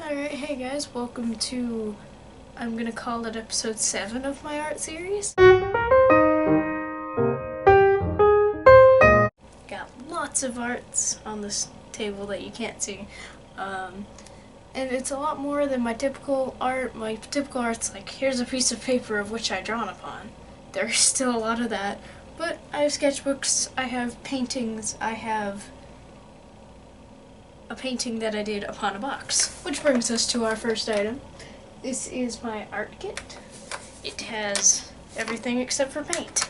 Alright, hey guys, welcome to, I'm gonna call it episode 7 of my art series. Got lots of arts on this table that you can't see. And it's a lot more than my typical art. My typical art's like, here's a piece of paper of which I drawn upon. There's still a lot of that. But I have sketchbooks, I have paintings, I have a painting that I did upon a box. Which brings us to our first item. This is my art kit. It has everything except for paint.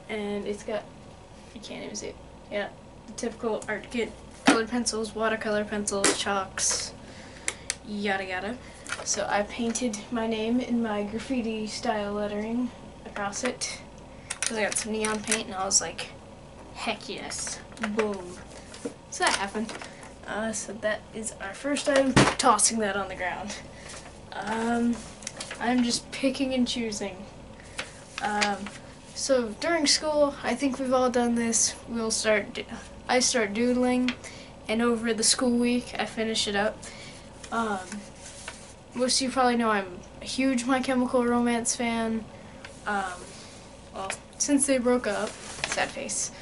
And it's got, you can't even see it. Yeah, the typical art kit. Colored pencils, watercolor pencils, chalks, yada yada. So I painted my name in my graffiti style lettering across it. Because I got some neon paint and I was like, heck yes, boom. So that happened. So that is our first item, tossing that on the ground. I'm just picking and choosing. So during school, I think we've all done this. I start doodling, and over the school week, I finish it up. Most of you probably know I'm a huge My Chemical Romance fan. Well, since they broke up, sad face.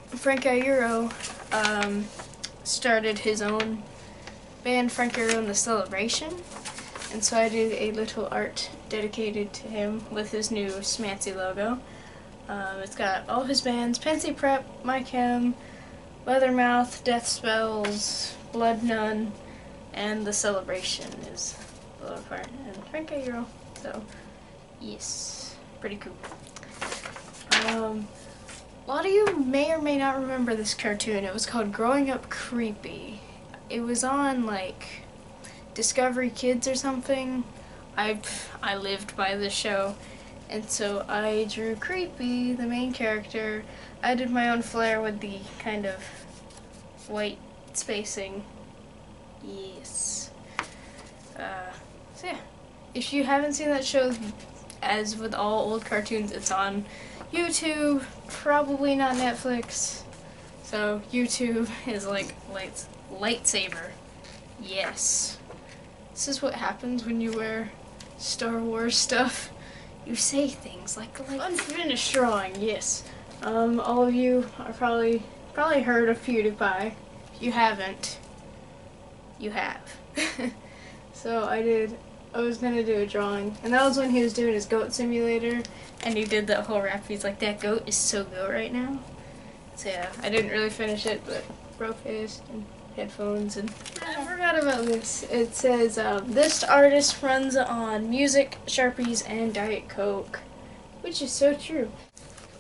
Frank Iero started his own band, Frank Iero and the Celebration, and so I did a little art dedicated to him with his new Smancy logo. It's got all his bands, Pensy Prep, My Chem, Leathermouth, Death Spells, Blood Nun, and the Celebration is the lower part, and Frank Iero, so yes, pretty cool. A lot of you may or may not remember this cartoon. It was called Growing Up Creepy. It was on like Discovery Kids or something. I lived by this show, and so I drew Creepy, the main character. I did my own flair with the kind of white spacing. Yes. So yeah, if you haven't seen that show, as with all old cartoons, it's on YouTube, probably not Netflix. So YouTube is like lightsaber. Yes. This is what happens when you wear Star Wars stuff. You say things like unfinished drawing, yes. All of you are probably heard of PewDiePie. If you haven't, you have. So I was gonna do a drawing, and that was when he was doing his goat simulator, and he did that whole rap. He's like, that goat is so goat right now. So yeah, I didn't really finish it, but broke his and headphones, and I forgot about this. It says, this artist runs on music, Sharpies, and Diet Coke, which is so true.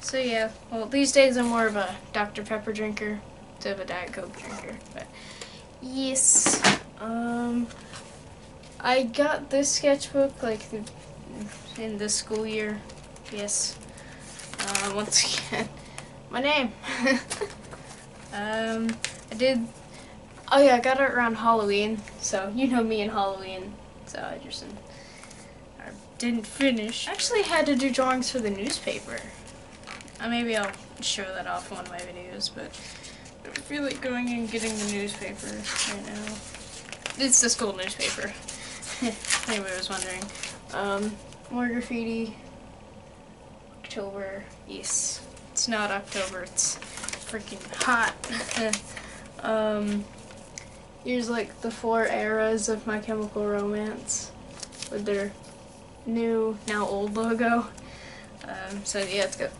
So yeah, well, these days I'm more of a Dr. Pepper drinker instead of a Diet Coke drinker, but yes. I got this sketchbook like in this school year. Yes. Once again, my name. Oh yeah, I got it around Halloween. So you know me and Halloween. So I didn't finish. I actually had to do drawings for the newspaper. Maybe I'll show that off in one of my videos, but I don't feel like going and getting the newspaper right now. It's the school newspaper. If anybody was wondering. More graffiti. October. Yes. It's not October, it's freaking hot. Here's like the 4 eras of My Chemical Romance with their new, now old logo. So yeah, it's got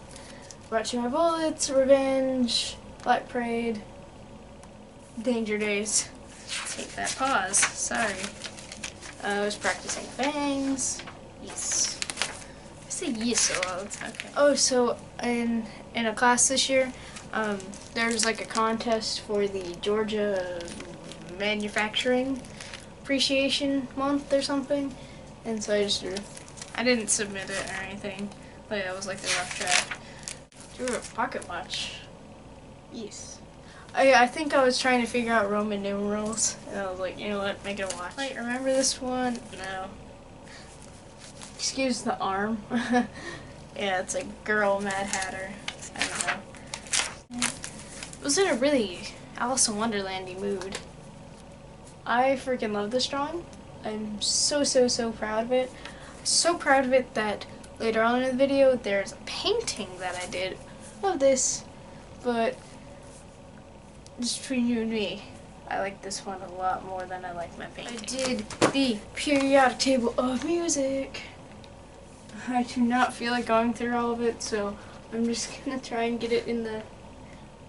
Brought You My Bullets, Revenge, Black Parade, Danger Days. Take that pause, sorry. I was practicing fangs. Yes. I say yes a lot. Okay. Oh, so in a class this year, there's like a contest for the Georgia Manufacturing Appreciation Month or something, and so I just drew. I didn't submit it or anything, but it was like the rough draft. Drew a pocket watch. Yes. I think I was trying to figure out Roman numerals, and I was like, you know what, make it a watch. Wait, remember this one? No. Excuse the arm. Yeah, it's a girl Mad Hatter. I don't know. It was in a really Alice in Wonderland-y mood. I freaking love this drawing. I'm so, so, so proud of it. So proud of it that later on in the video there's a painting that I did of this, but just between you and me, I like this one a lot more than I like my painting. I did the periodic table of music. I do not feel like going through all of it, so I'm just gonna try and get it in the,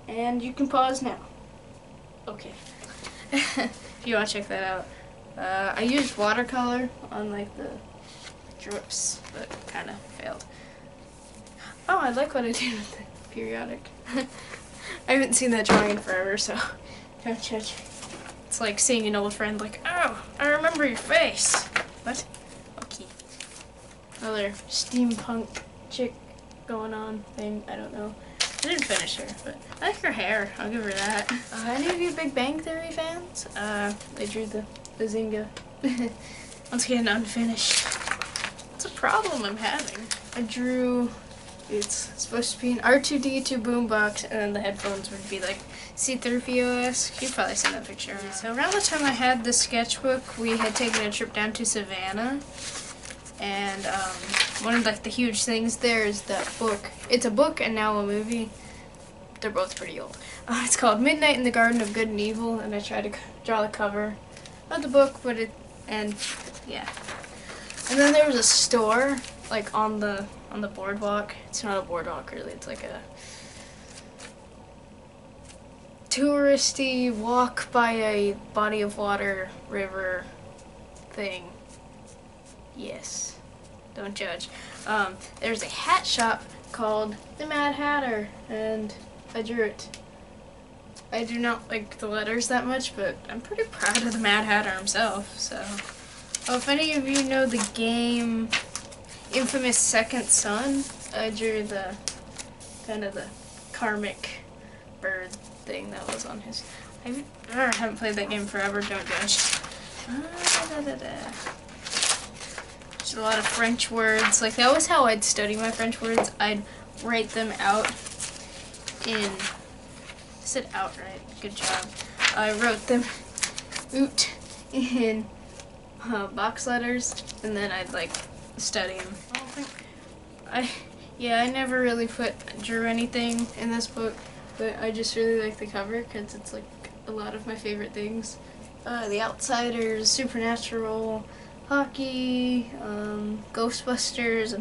and you can pause now. Okay. If you want to check that out. I used watercolor on like the drips, but kind of failed. Oh, I like what I did with the periodic. I haven't seen that drawing in forever, so don't judge. It's like seeing an old friend like, oh, I remember your face. What? Okay. Another steampunk chick going on thing, I don't know. I didn't finish her, but I like her hair. I'll give her that. Any of you Big Bang Theory fans? I drew the Bazinga. Once again, unfinished. What's a problem I'm having? I drew, it's supposed to be an R2-D2 boombox, and then the headphones would be like C-3PO-esque. You've probably seen that picture. So around the time I had this sketchbook, we had taken a trip down to Savannah. And one of like the huge things there is that book. It's a book and now a movie. They're both pretty old. It's called Midnight in the Garden of Good and Evil, and I tried to draw the cover of the book, but yeah. And then there was a store like on the boardwalk. It's not a boardwalk really. It's like a touristy walk by a body of water, river thing. Yes, don't judge. There's a hat shop called the Mad Hatter, and I drew it. I do not like the letters that much, but I'm pretty proud of the Mad Hatter himself, so. Oh, if any of you know the game Infamous Second Son, I drew the, kind of the karmic bird thing that was on his. I haven't played that game forever, don't judge. A lot of French words. Like, that was how I'd study my French words. I'd write them out in, I said outright, good job. I wrote them out in box letters, and then I'd like study them. I never really drew anything in this book, but I just really like the cover because it's like a lot of my favorite things. The Outsiders, Supernatural, hockey, Ghostbusters,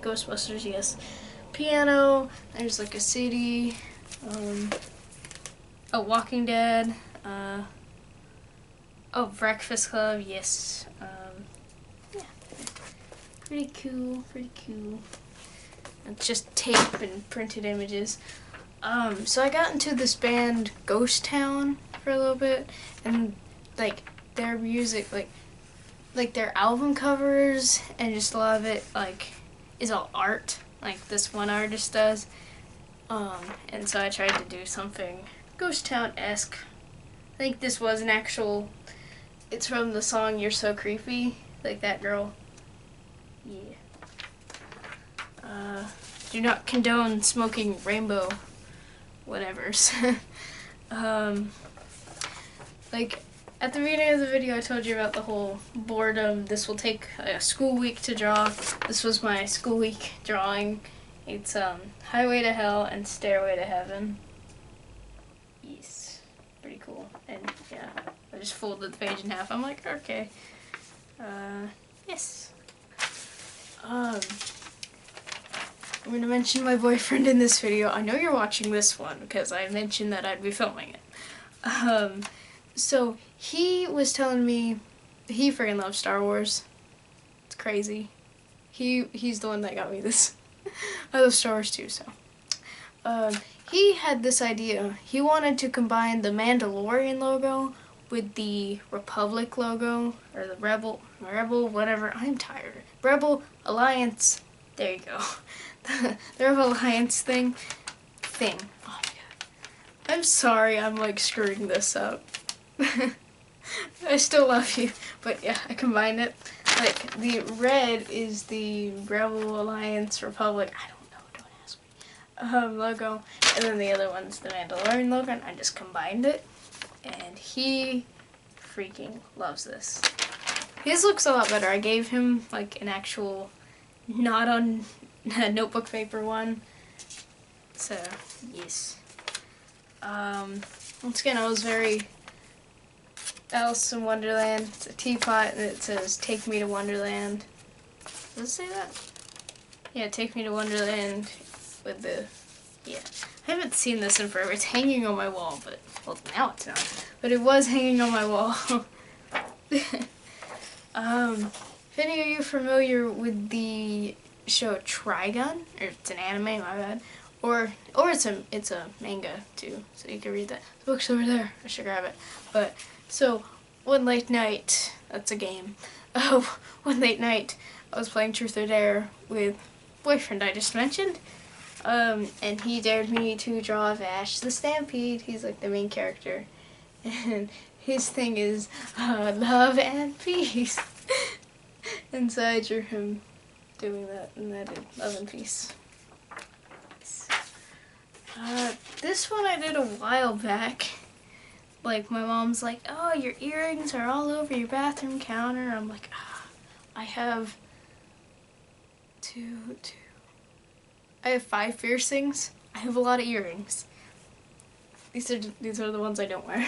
Ghostbusters, yes. Piano, there's like a city, Walking Dead, Breakfast Club, yes. Yeah, pretty cool, pretty cool. It's just tape and printed images. So I got into this band Ghost Town for a little bit, and like their music, like their album covers and just a lot of it like is all art, like this one artist does. And so I tried to do something Ghost Town-esque. I think this was an actual, it's from the song You're So Creepy, like that girl. Yeah. Do not condone smoking rainbow whatevers. Like, at the beginning of the video, I told you about the whole boredom. This will take a school week to draw. This was my school week drawing. It's Highway to Hell and Stairway to Heaven. Yes, pretty cool. And yeah, I just folded the page in half. I'm like, okay. Yes. I'm gonna mention my boyfriend in this video. I know you're watching this one because I mentioned that I'd be filming it. So he was telling me he freaking loves Star Wars. It's crazy. He's the one that got me this. I love Star Wars too, so. He had this idea. He wanted to combine the Mandalorian logo with the Republic logo, or the Rebel, whatever. I'm tired. Rebel Alliance. There you go. The Rebel Alliance thing. Oh my god. I'm sorry I'm like screwing this up. I still love you, but yeah, I combined it. Like, the red is the Rebel Alliance Republic, I don't know, don't ask me, logo, and then the other one's the Mandalorian logo, and I just combined it, and he freaking loves this. His looks a lot better. I gave him like an actual, not on notebook paper one. So, yes. Once again, I was very Alice in Wonderland. It's a teapot and it says, "Take me to Wonderland." Does it say that? Yeah, "Take me to Wonderland" with the, yeah. I haven't seen this in forever. It's hanging on my wall, but, well, now it's not. But it was hanging on my wall. If any of you are familiar with the show Trigun, or it's an anime, my bad, or it's a manga too, so you can read that. The book's over there. I should grab it. But so one late night, that's a game. Oh, one late night, I was playing Truth or Dare with boyfriend I just mentioned, and he dared me to draw Vash the Stampede. He's like the main character, and his thing is love and peace. And so I drew him doing that, and I did love and peace. This one I did a while back. Like, my mom's like, "Oh, your earrings are all over your bathroom counter." I'm like, I have I have 5 piercings. I have a lot of earrings. These are the ones I don't wear.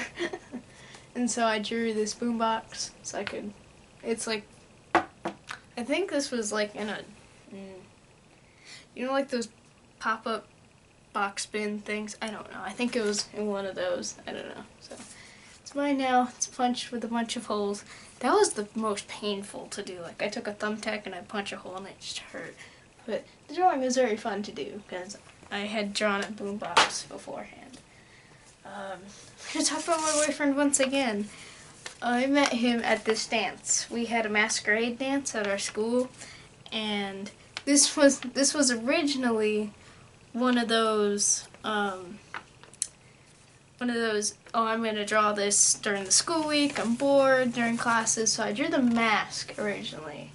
And so I drew this boombox so I could, it's like, I think this was like in a, you know, like those pop-up box bin things? I don't know. I think it was in one of those. I don't know. So it's mine now. It's punched with a bunch of holes. That was the most painful to do. Like, I took a thumbtack and I punched a hole and it just hurt. But the drawing was very fun to do because I had drawn a boombox beforehand. I'm going to talk about my boyfriend once again. I met him at this dance. We had a masquerade dance at our school, and this was originally one of those, oh, I'm going to draw this during the school week, I'm bored during classes, so I drew the mask originally,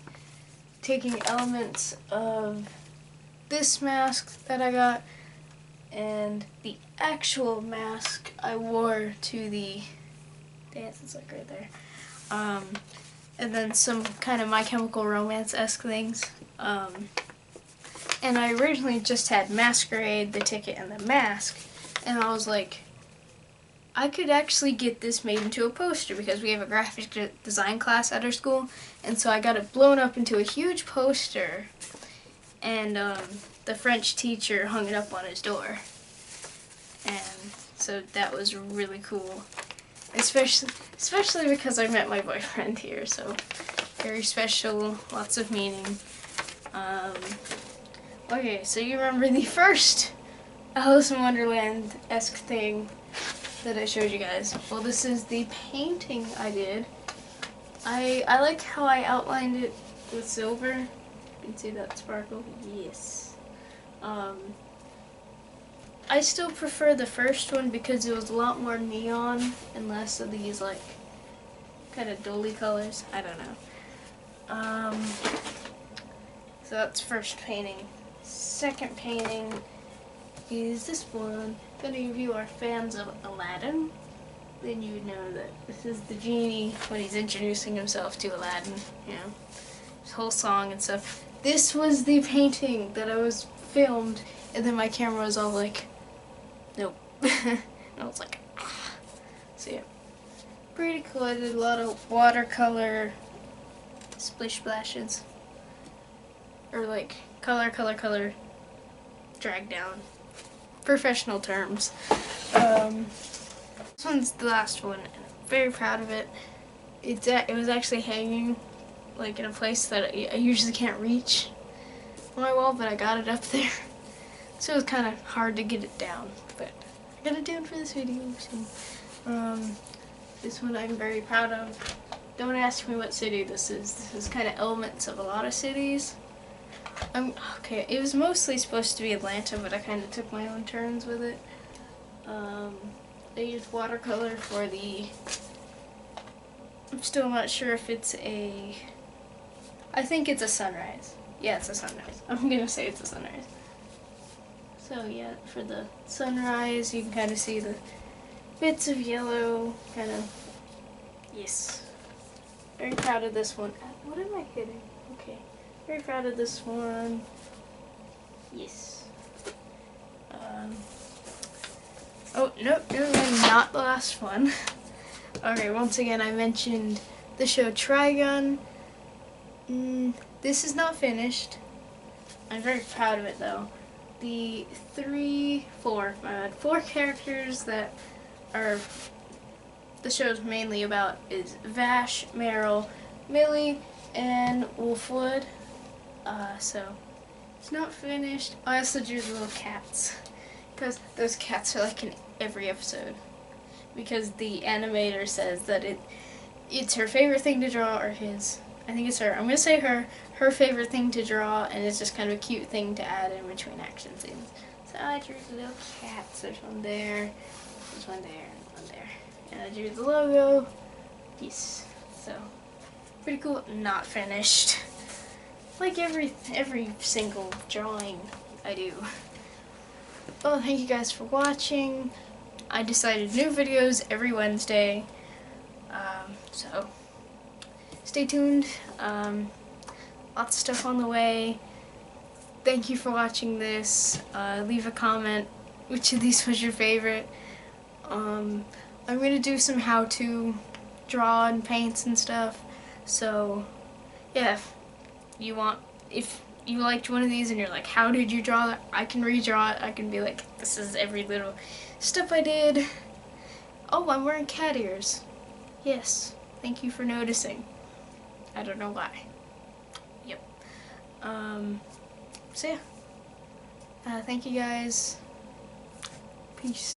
taking elements of this mask that I got and the actual mask I wore to the dance. It's like right there. And then some kind of My Chemical Romance-esque things. And I originally just had Masquerade, the ticket, and the mask. And I was like, I could actually get this made into a poster because we have a graphic design class at our school. And so I got it blown up into a huge poster. And the French teacher hung it up on his door. And so that was really cool. Especially because I met my boyfriend here, so very special, lots of meaning. Okay, so you remember the first Alice in Wonderland-esque thing that I showed you guys. Well, this is the painting I did. I like how I outlined it with silver. You can see that sparkle. Yes. I still prefer the first one because it was a lot more neon and less of these like kind of dolly colors. I don't know. So that's first painting. Second painting is this one. If any of you are fans of Aladdin, then you would know that this is the genie when he's introducing himself to Aladdin. You know, his whole song and stuff. This was the painting that I was filmed, and then my camera was all like, nope. And I was like, ah. So yeah, pretty cool. I did a lot of watercolor splish splashes, or like color, drag down. Professional terms. This one's the last one, and I'm very proud of it. It was actually hanging like in a place that I usually can't reach on my wall, but I got it up there. So it was kind of hard to get it down, but I got it down for this video. So, this one I'm very proud of. Don't ask me what city this is. This is kind of elements of a lot of cities. Okay, it was mostly supposed to be Atlanta, but I kind of took my own turns with it. I used watercolor for the, I'm still not sure if it's a, I think it's a sunrise. Yeah, it's a sunrise. I'm gonna say it's a sunrise. So yeah, for the sunrise, you can kind of see the bits of yellow kind of Yes. Very proud of this one. What am I hitting? Okay. Very proud of this one. Yes. Oh, nope, not the last one. Okay, once again, I mentioned the show Trigun. This is not finished. I'm very proud of it, though. The four characters that are the show's mainly about is Vash, Meryl, Millie, and Wolfwood. So it's not finished. I also drew the little cats because those cats are like in every episode. Because the animator says that it's her favorite thing to draw, or his. I think it's her. I'm gonna say her favorite thing to draw, and it's just kind of a cute thing to add in between action scenes. So I drew the little cats. There's one there, there's one there, and one there. And I drew the logo. Yes. So pretty cool. Not finished. Like every single drawing I do. Well, thank you guys for watching. I decided new videos every Wednesday. So stay tuned. Lots of stuff on the way. Thank you for watching this. Leave a comment. Which of these was your favorite? I'm gonna do some how-to draw and paints and stuff. So yeah, if you liked one of these and you're like, how did you draw that? I can redraw it. I can be like, this is every little step I did. Oh, I'm wearing cat ears. Yes, thank you for noticing. I don't know why. Yep. So yeah. Thank you guys. Peace.